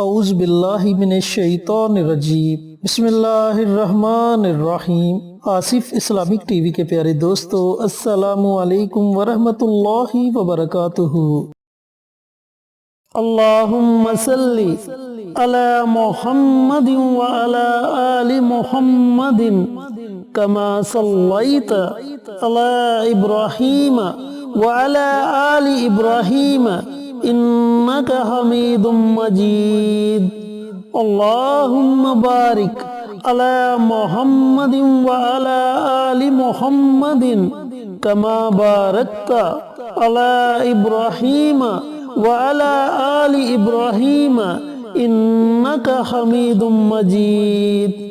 اعوذ باللہ من الشیطان الرجیم بسم اللہ الرحمن الرحیم۔ آصف اسلامک ٹی وی کے پیارے دوستو، السلام علیکم ورحمۃ اللہ وبرکاتہ۔ اللہم صلی علی محمد وعلی آل محمد کما صلیت علی ابراہیم وعلی آل ابراہیم انک حمید مجید۔ اللہم بارک علی محمد وعلی آل محمد کما بارکت علی ابراہیم وعلی آل ابراہیم انک حمید مجید۔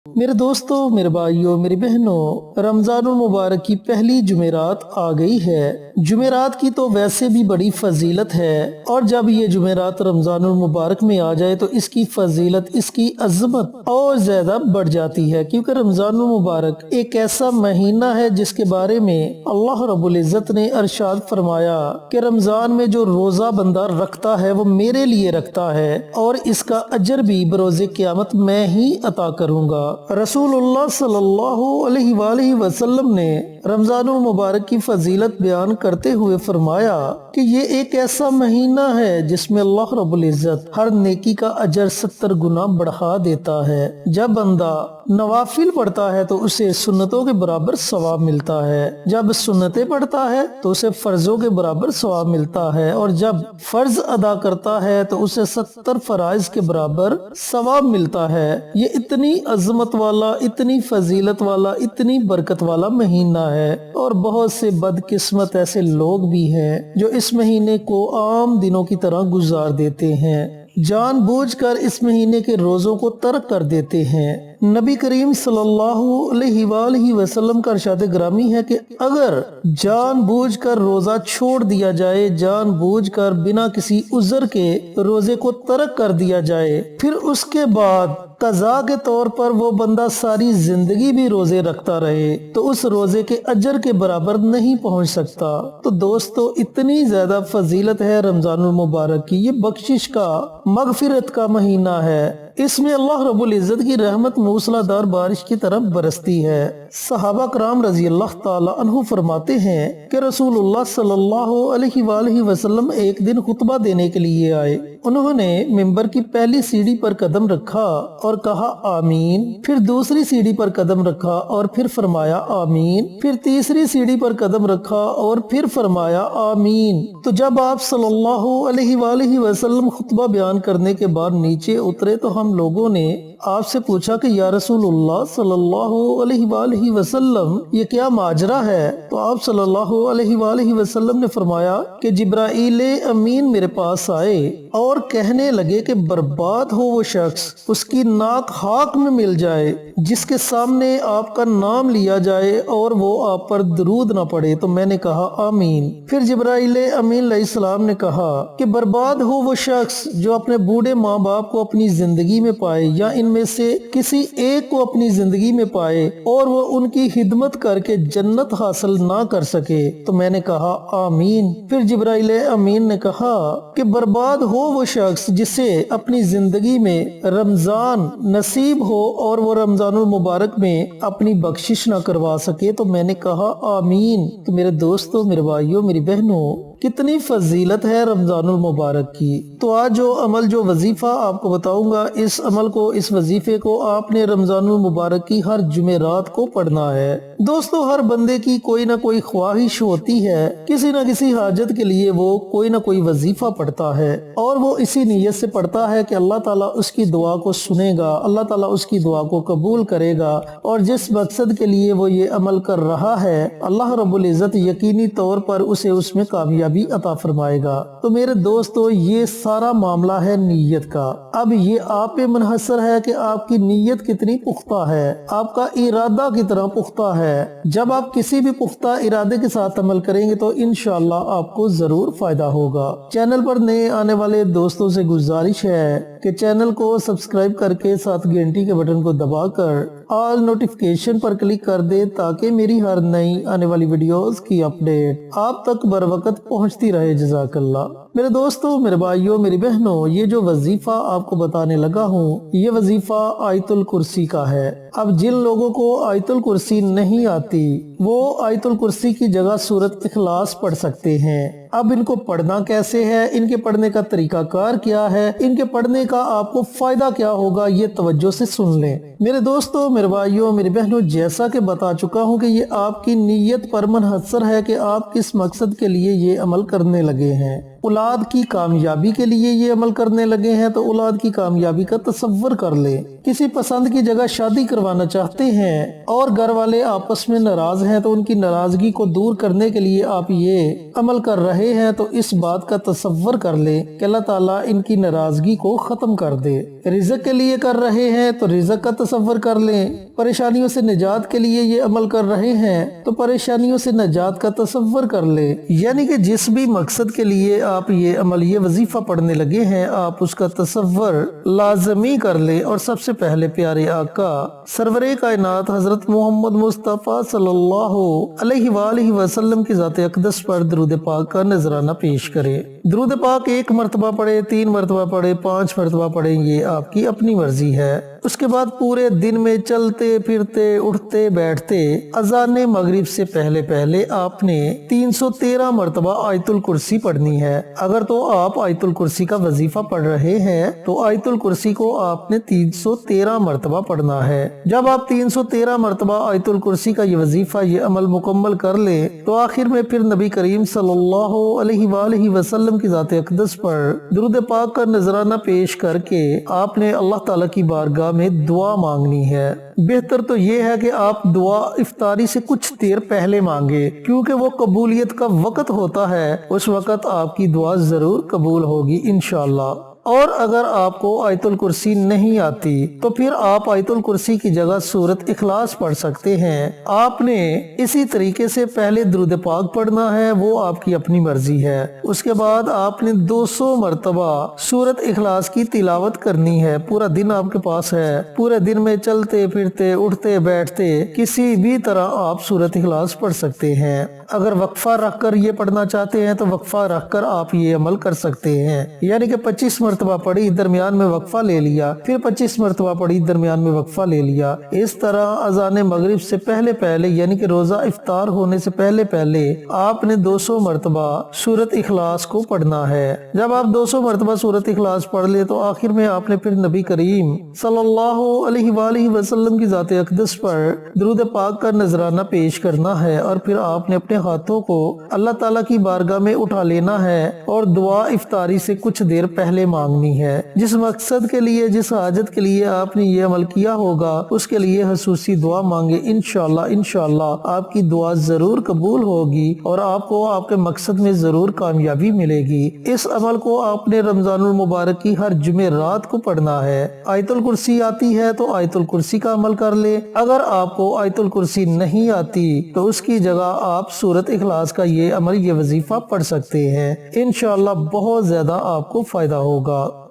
میرے دوستو، میرے بھائیوں، میری بہنوں، رمضان المبارک کی پہلی جمعرات آ گئی ہے۔ جمعرات کی تو ویسے بھی بڑی فضیلت ہے، اور جب یہ جمعرات رمضان المبارک میں آ جائے تو اس کی فضیلت، اس کی عظمت اور زیادہ بڑھ جاتی ہے، کیونکہ رمضان المبارک ایک ایسا مہینہ ہے جس کے بارے میں اللہ رب العزت نے ارشاد فرمایا کہ رمضان میں جو روزہ بندہ رکھتا ہے وہ میرے لیے رکھتا ہے، اور اس کا اجر بھی بروز قیامت میں ہی عطا کروں گا۔ رسول اللہ صلی اللہ علیہ وآلہ وسلم نے رمضان المبارک کی فضیلت بیان کرتے ہوئے فرمایا کہ یہ ایک ایسا مہینہ ہے جس میں اللہ رب العزت ہر نیکی کا اجر 70 گنا بڑھا دیتا ہے۔ جب بندہ نوافل پڑھتا ہے تو اسے سنتوں کے برابر ثواب ملتا ہے، جب سنتیں پڑھتا ہے تو اسے فرضوں کے برابر ثواب ملتا ہے، اور جب فرض ادا کرتا ہے تو اسے 70 فرائض کے برابر ثواب ملتا ہے۔ یہ اتنی عظمت والا، اتنی فضیلت والا، اتنی برکت والا مہینہ ہے، اور بہت سے بدقسمت ایسے لوگ بھی ہیں جو اس مہینے کو عام دنوں کی طرح گزار دیتے ہیں، جان بوجھ کر اس مہینے کے روزوں کو ترک کر دیتے ہیں۔ نبی کریم صلی اللہ علیہ وآلہ وسلم کا ارشاد گرامی ہے کہ اگر جان بوجھ کر روزہ چھوڑ دیا جائے، جان بوجھ کر بنا کسی عذر کے روزے کو ترک کر دیا جائے، پھر اس کے بعد قضا کے طور پر وہ بندہ ساری زندگی بھی روزے رکھتا رہے تو اس روزے کے اجر کے برابر نہیں پہنچ سکتا۔ تو دوستو، اتنی زیادہ فضیلت ہے رمضان المبارک کی، یہ بخشش کا، مغفرت کا مہینہ ہے۔ اس میں اللہ رب العزت کی رحمت موسلا دھار بارش کی طرح برستی ہے۔ صحابہ کرام رضی اللہ تعالی عنہ فرماتے ہیں کہ رسول اللہ صلی اللہ علیہ وآلہ وسلم ایک دن خطبہ دینے کے لیے آئے۔ انہوں نے ممبر کی پہلی سیڑھی پر قدم رکھا اور کہا آمین، پھر دوسری سیڑھی پر قدم رکھا اور پھر فرمایا آمین، پھر تیسری سیڑھی پر قدم رکھا اور پھر فرمایا آمین۔ تو جب آپ صلی اللہ علیہ وآلہ وسلم خطبہ بیان کرنے کے بعد نیچے اترے تو ہم لوگوں نے آپ سے پوچھا کہ یا رسول اللہ صلی اللہ علیہ وآلہ وسلم، یہ کیا ماجرا ہے؟ تو آپ صلی اللہ علیہ وآلہ وسلم نے فرمایا کہ جبرائیل امین میرے پاس آئے اور کہنے لگے کہ برباد ہو وہ شخص، اس کی ناک خاک میں مل جائے جس کے سامنے آپ کا نام لیا جائے اور وہ آپ پر درود نہ پڑے۔ تو میں نے کہا آمین۔ پھر جبرائیل امین علیہ السلام نے کہا کہ برباد ہو وہ شخص جو اپنے بوڑھے ماں باپ کو اپنی زندگی میں پائے، یا ان میں سے کسی ایک کو اپنی زندگی میں پائے اور وہ ان کی خدمت کر کے جنت حاصل نہ کر سکے۔ تو میں نے کہا آمین۔ پھر جبرائیل امین نے کہا کہ برباد ہو وہ شخص جسے اپنی زندگی میں رمضان نصیب ہو اور وہ رمضان المبارک میں اپنی بخشش نہ کروا سکے۔ تو میں نے کہا آمین۔ تو میرے دوستو، میرے بھائیوں، میری بہنوں، کتنی فضیلت ہے رمضان المبارک کی۔ تو آج جو عمل، جو وظیفہ آپ کو بتاؤں گا، اس عمل کو، اس وظیفے کو آپ نے رمضان المبارک کی ہر جمعرات کو پڑھنا ہے۔ دوستو، ہر بندے کی کوئی نہ کوئی خواہش ہوتی ہے، کسی نہ کسی حاجت کے لیے وہ کوئی نہ کوئی وظیفہ پڑھتا ہے، اور وہ اسی نیت سے پڑھتا ہے کہ اللہ تعالیٰ اس کی دعا کو سنے گا، اللہ تعالیٰ اس کی دعا کو قبول کرے گا، اور جس مقصد کے لیے وہ یہ عمل کر رہا ہے اللہ رب العزت یقینی طور پر اسے اس میں کامیابی عطا فرمائے گا۔ تو میرے دوستو، یہ سارا معاملہ ہے نیت کا۔ اب یہ آپ پہ منحصر ہے کہ آپ کی نیت کتنی پختہ ہے، آپ کا ارادہ کتنا پختہ ہے۔ جب آپ کسی بھی پختہ ارادے کے ساتھ عمل کریں گے تو انشاءاللہ آپ کو ضرور فائدہ ہوگا۔ چینل پر نئے آنے والے دوستوں سے گزارش ہے کہ چینل کو سبسکرائب کر کے ساتھ گھنٹی کے بٹن کو دبا کر آل نوٹیفیکیشن پر کلک کر دے تاکہ میری ہر نئی آنے والی ویڈیوز کی اپڈیٹ آپ تک بر وقت پہنچتی رہے۔ جزاک اللہ۔ میرے دوستوں، میرے بھائیوں، میری بہنوں، یہ جو وظیفہ آپ کو بتانے لگا ہوں یہ وظیفہ آیت الکرسی کا ہے۔ اب جن لوگوں کو آیت الکرسی نہیں آتی وہ آیت الکرسی کی جگہ سورۃ اخلاص پڑھ سکتے ہیں۔ اب ان کو پڑھنا کیسے ہے، ان کے پڑھنے کا طریقہ کار کیا ہے، ان کے پڑھنے کا آپ کو فائدہ کیا ہوگا، یہ توجہ سے سن لیں۔ میرے دوستوں، میرے بھائیوں، میری بہنوں، جیسا کہ بتا چکا ہوں کہ یہ آپ کی نیت پر منحصر ہے کہ آپ کس مقصد کے لیے یہ عمل کرنے لگے ہیں۔ اولاد کی کامیابی کے لیے یہ عمل کرنے لگے ہیں تو اولاد کی کامیابی کا تصور کر لیں۔ کسی پسند کی جگہ شادی کروانا چاہتے ہیں اور گھر والے آپس میں ناراض ہیں تو ان کی ناراضگی کو دور کرنے کے لیے آپ یہ عمل کر رہے ہیں تو اس بات کا تصور کر لیں کہ اللہ تعالیٰ ان کی ناراضگی کو ختم کر دے۔ رزق کے لیے کر رہے ہیں تو رزق کا تصور کر لیں۔ پریشانیوں سے نجات کے لیے یہ عمل کر رہے ہیں تو پریشانیوں سے نجات کا تصور کر لیں۔ یعنی کہ جس بھی مقصد کے لیے آپ یہ عمل، یہ وظیفہ پڑھنے لگے ہیں، آپ اس کا تصور لازمی کر لیں۔ اور سب سے پہلے پیارے آقا سرور کائنات حضرت محمد مصطفیٰ صلی اللہ علیہ وآلہ وسلم کی ذات اقدس پر درود پاک کا نذرانہ پیش کریں۔ درود پاک 1 مرتبہ پڑھے، 3 مرتبہ پڑھے، 5 مرتبہ پڑھیں، یہ آپ کی اپنی مرضی ہے۔ اس کے بعد پورے دن میں چلتے پھرتے اٹھتے بیٹھتے اذان مغرب سے پہلے پہلے آپ نے 313 مرتبہ آیت الکرسی پڑھنی ہے۔ اگر تو آپ آیت الکرسی کا وظیفہ پڑھ رہے ہیں تو آیت الکرسی کو آپ نے 313 مرتبہ پڑھنا ہے۔ جب آپ 313 مرتبہ آیت الکرسی کا یہ وظیفہ، یہ عمل مکمل کر لیں تو آخر میں پھر نبی کریم صلی اللہ علیہ وآلہ وسلم کی ذات اقدس پر درود پاک کا نذرانہ پیش کر کے آپ نے اللہ تعالیٰ کی بارگاہ میں دعا مانگنی ہے۔ بہتر تو یہ ہے کہ آپ دعا افطاری سے کچھ دیر پہلے مانگے، کیونکہ وہ قبولیت کا وقت ہوتا ہے، اس وقت آپ کی دعا ضرور قبول ہوگی انشاءاللہ۔ اور اگر آپ کو آیت الکرسی نہیں آتی تو پھر آپ آیت الکرسی کی جگہ سورۃ اخلاص پڑھ سکتے ہیں۔ آپ نے اسی طریقے سے پہلے درود پاک پڑھنا ہے، وہ آپ کی اپنی مرضی ہے۔ اس کے بعد آپ نے 200 مرتبہ سورۃ اخلاص کی تلاوت کرنی ہے۔ پورا دن آپ کے پاس ہے، پورے دن میں چلتے پھرتے اٹھتے بیٹھتے کسی بھی طرح آپ سورۃ اخلاص پڑھ سکتے ہیں۔ اگر وقفہ رکھ کر یہ پڑھنا چاہتے ہیں تو وقفہ رکھ کر آپ یہ عمل کر سکتے ہیں، یعنی کہ 25 مرتبہ پڑھی، درمیان میں وقفہ لے لیا، پھر 25 مرتبہ پڑھی، درمیان میں وقفہ لے لیا۔ اس طرح اذان مغرب سے پہلے پہلے، یعنی کہ روزہ افطار ہونے سے پہلے پہلے آپ نے 200 مرتبہ سورۃ اخلاص کو پڑھنا ہے۔ جب آپ 200 مرتبہ سورۃ اخلاص پڑھ لے تو آخر میں آپ نے پھر نبی کریم صلی اللہ علیہ وآلہ وسلم کی ذات اقدس پر درود پاک کا نذرانہ پیش کرنا ہے، اور پھر آپ نے اپنے ہاتھوں کو اللہ تعالیٰ کی بارگاہ میں اٹھا لینا ہے اور دعا افطاری سے کچھ دیر پہلے مانگنی ہے۔ جس مقصد کے لیے، جس حاجت کے لیے آپ نے یہ عمل کیا ہوگا اس کے لیے خصوصی دعا مانگے، انشاءاللہ آپ کی دعا ضرور قبول ہوگی اور آپ کو آپ کے مقصد میں ضرور کامیابی ملے گی۔ اس عمل کو آپ نے رمضان المبارک کی ہر جمعہ رات کو پڑھنا ہے۔ آیت الکرسی آتی ہے تو آیت الکرسی کا عمل کر لے، اگر آپ کو آیت الکرسی نہیں آتی تو اس کی جگہ آپ سورۃ اخلاص کا یہ عمل، یہ وظیفہ پڑھ سکتے ہیں۔ انشاءاللہ بہت زیادہ آپ کو فائدہ ہوگا۔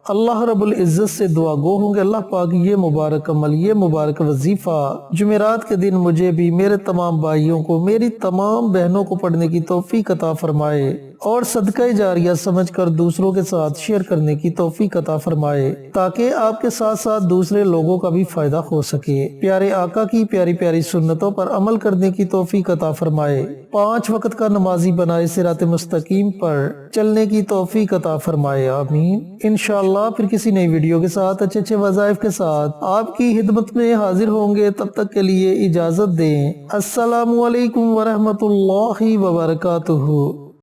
اللہ رب العزت سے دعا گو ہوں کہ اللہ پاک یہ مبارک عمل، یہ مبارک وظیفہ جمعرات کے دن مجھے بھی، میرے تمام بھائیوں کو، میری تمام بہنوں کو پڑھنے کی توفیق عطا فرمائے اور صدقہ جاریہ سمجھ کر دوسروں کے ساتھ شیئر کرنے کی توفیق عطا فرمائے، تاکہ آپ کے ساتھ ساتھ دوسرے لوگوں کا بھی فائدہ ہو سکے۔ پیارے آقا کی پیاری پیاری سنتوں پر عمل کرنے کی توفیق عطا فرمائے، 5 وقت کا نمازی بنائے، صراط مستقیم پر چلنے کی توفیق عطا فرمائے، آمین۔ انشاءاللہ پھر کسی نئی ویڈیو کے ساتھ، اچھے اچھے وظائف کے ساتھ آپ کی خدمت میں حاضر ہوں گے۔ تب تک کے لیے اجازت دیں۔ السلام علیکم ورحمۃ اللہ وبرکاتہ۔